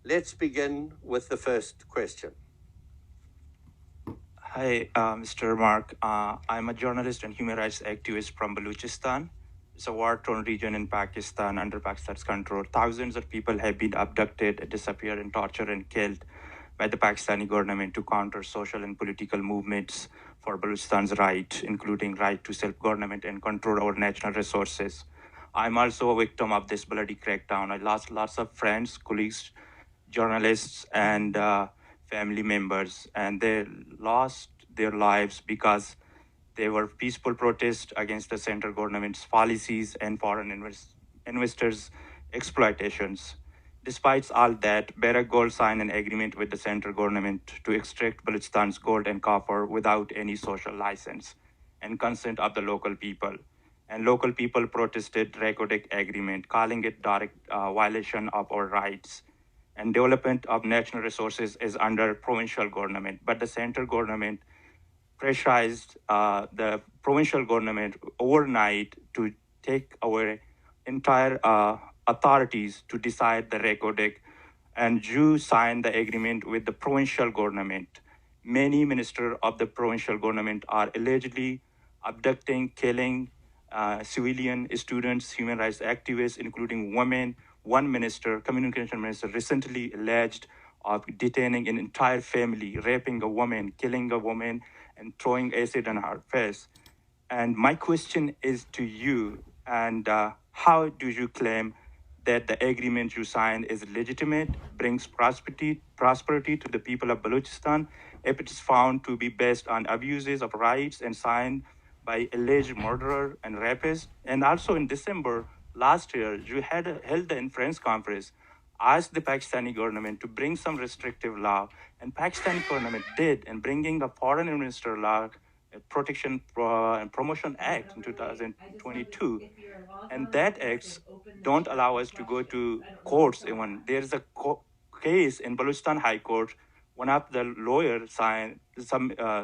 Let's begin with the first question. Hi, Mr. Mark. I'm a journalist and human rights activist from Balochistan. It's a war-torn region in Pakistan under Pakistan's control. Thousands of people have been abducted, disappeared, and tortured and killed by the Pakistani government to counter social and political movements for Balochistan's right, including right to self-government and control over natural resources. I'm also a victim of this bloody crackdown. I lost lots of friends, colleagues, journalists, and family members, and they lost their lives because they were peaceful protests against the central government's policies and foreign investors' exploitations. Despite all that, Barrack Gold signed an agreement with the central government to extract Balochistan's gold and copper without any social license and consent of the local people. And local people protested Recordec agreement, calling it direct violation of our rights. And development of national resources is under provincial government, but the central government pressurized the provincial government overnight to take away entire authorities to decide the recordec, and Jew signed the agreement with the provincial government. Many ministers of the provincial government are allegedly abducting, killing civilian students, human rights activists, including women. One minister, communication minister, recently alleged of detaining an entire family, raping a woman, killing a woman, and throwing acid on her face. And my question is to you, and how do you claim that the agreement you signed is legitimate, brings prosperity to the people of Balochistan, if it is found to be based on abuses of rights and signed by alleged murderer and rapist? And also in December last year, you had held the inference conference, asked the Pakistani government to bring some restrictive law, and Pakistani government did, and bringing a foreign minister law, Protection and Promotion Act in 2022, and that acts don't allow us to go to courts even. There's a case in Balochistan High Court, one of the lawyers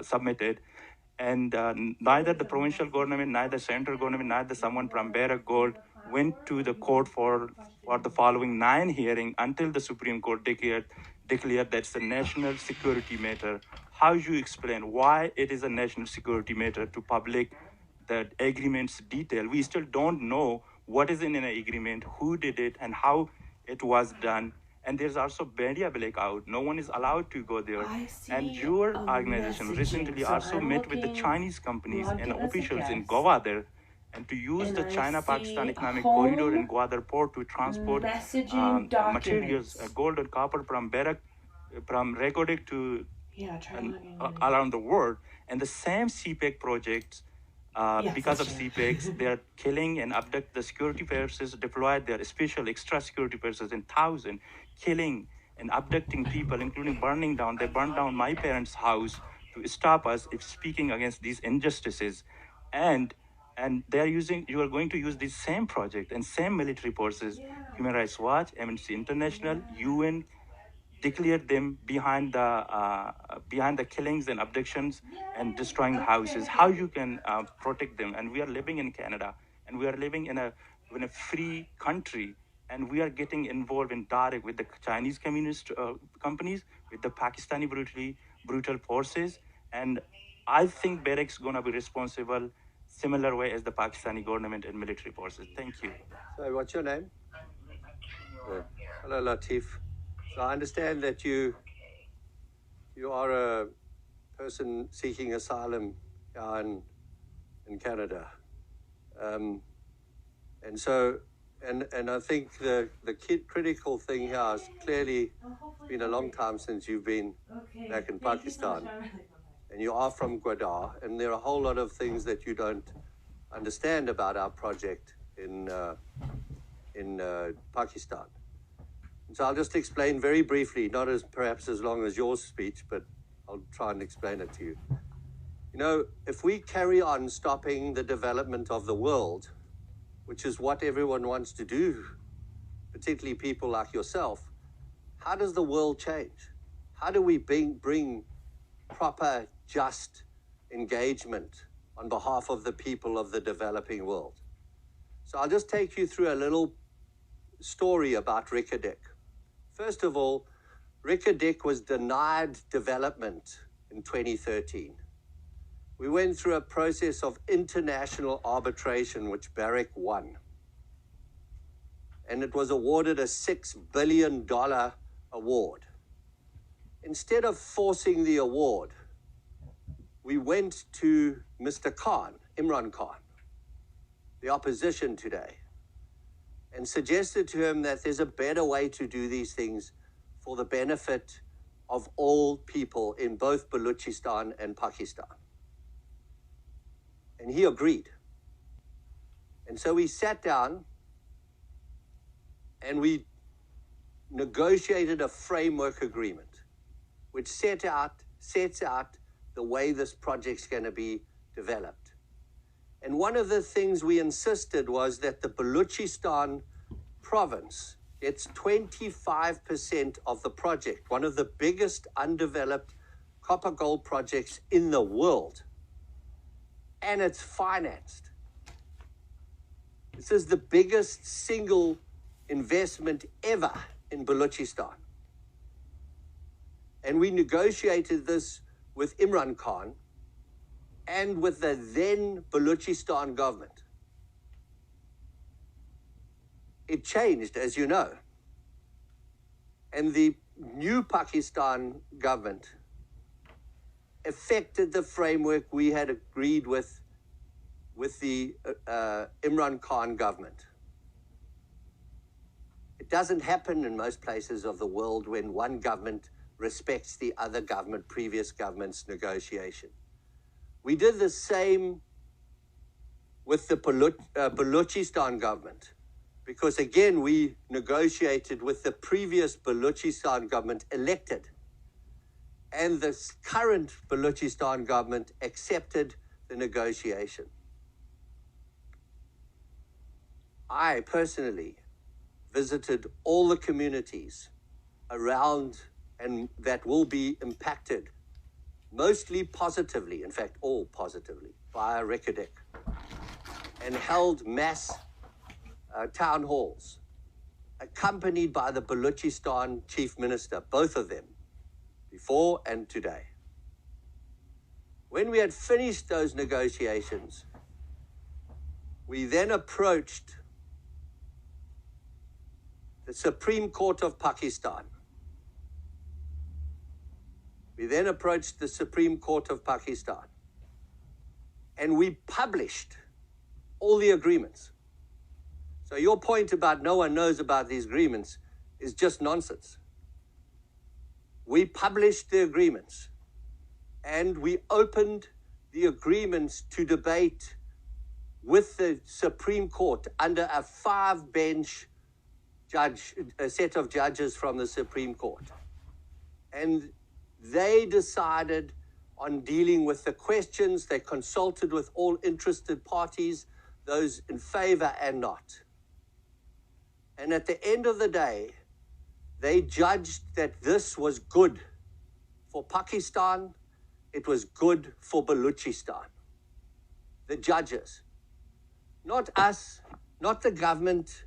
submitted, and neither the provincial government, neither central government, neither someone from Barrack Gold went to the court for the following 9 hearings until the Supreme Court declared that's a national security matter. How you explain why it is a national security matter to public the agreement's detail? We still don't know what is in an agreement, who did it, and how it was done. And there's also media blackout. No one is allowed to go there. And your organization recently also met with the Chinese companies and officials in Goa there, and to use the China-Pakistan economic corridor in Gwadar port to transport materials, gold and copper from Barrack, from Recordec to around the world. And the same CPEC projects, because of CPECs, they are killing and abduct the security forces, deployed their special extra security forces in thousands, killing and abducting people, including burning down. They burned down my parents' house to stop us if speaking against these injustices. And they are using, you are going to use this same project and same military forces, Human Rights Watch, Amnesty International, UN, declared them behind the killings and abductions and destroying houses. How you can protect them? And we are living in Canada, and we are living in a free country, and we are getting involved in direct with the Chinese communist companies, with the Pakistani brutal forces. And I think Barrack's going to be responsible similar way as the Pakistani government and military forces. Thank you. So, what's your name? Hello, Latif. So I understand that you are a person seeking asylum in Canada, and so and I think the critical thing here is clearly it's been a long time since you've been back in Pakistan, and you are from Gwadar, and there are a whole lot of things that you don't understand about our project in Pakistan. And so I'll just explain very briefly, not as perhaps as long as your speech, but I'll try and explain it to you. You know, if we carry on stopping the development of the world, which is what everyone wants to do, particularly people like yourself, how does the world change? How do we bring proper, just engagement on behalf of the people of the developing world? So I'll just take you through a little story about Ricardec. First of all, Reko Diq was denied development in 2013. We went through a process of international arbitration, which Barrick won. And it was awarded a $6 billion award. Instead of forcing the award, we went to Mr. Khan, Imran Khan, the opposition today, and suggested to him that there's a better way to do these things for the benefit of all people in both Balochistan and Pakistan. And he agreed. And so we sat down and we negotiated a framework agreement which sets out the way this project's going to be developed. And one of the things we insisted was that the Balochistan province gets 25% of the project, one of the biggest undeveloped copper gold projects in the world. And it's financed. This is the biggest single investment ever in Balochistan. And we negotiated this with Imran Khan and with the then Balochistan government. It changed, as you know. And the new Pakistan government affected the framework we had agreed with the Imran Khan government. It doesn't happen in most places of the world when one government respects the other government, previous government's negotiation. We did the same with the Balochistan government, because again, we negotiated with the previous Balochistan government elected, and the current Balochistan government accepted the negotiation. I personally visited all the communities around and that will be impacted, mostly positively, in fact, all positively, by Reko Diq, and held mass town halls, accompanied by the Balochistan chief minister, both of them, before and today. When we had finished those negotiations, we then approached the Supreme Court of Pakistan. We then approached the Supreme Court of Pakistan, and we published all the agreements. So your point about no one knows about these agreements is just nonsense. We published the agreements, and we opened the agreements to debate with the Supreme Court under a 5-bench a set of judges from the Supreme Court. And they decided on dealing with the questions. They consulted with all interested parties, those in favor and not. And at the end of the day, they judged that this was good for Pakistan. It was good for Balochistan. The judges, not us, not the government,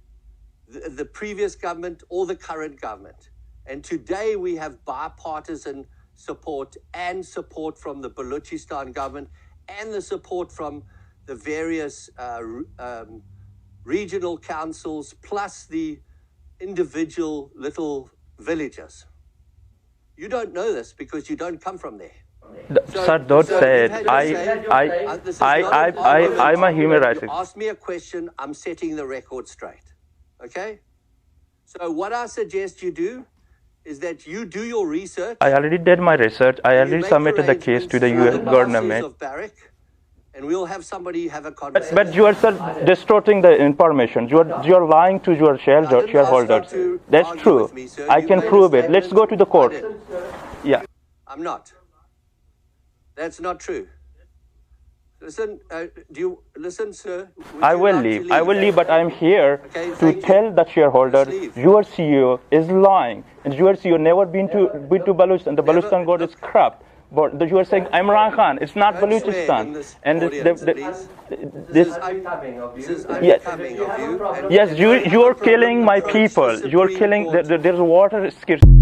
the previous government or the current government. And today we have bipartisan support and support from the Balochistan government and the support from the various regional councils, plus the individual little villages. You don't know this because you don't come from there. Sir, don't say it. I'm a human rights. Ask me a question, I'm setting the record straight. Okay? So what I suggest you do is that you do your research. I already did my research. I already submitted the case to the US government. Of Barrick, and we'll have somebody have a conversation. But you are, sir, distorting the information. You are lying to your shareholders. That's true. I can prove it. Let's go to the court. Yeah. I'm not. That's not true. Listen, do you listen, sir? I will leave. I will leave, but I'm here to tell the shareholders your CEO is lying, and your CEO never been to Balochistan. The Balochistan God is corrupt. But you are saying Imran Khan. It's not Don't swear in Balochistan. this And audience, please. this This is unbecoming of you. yes, you are killing my people. You are killing. There's water scarcity.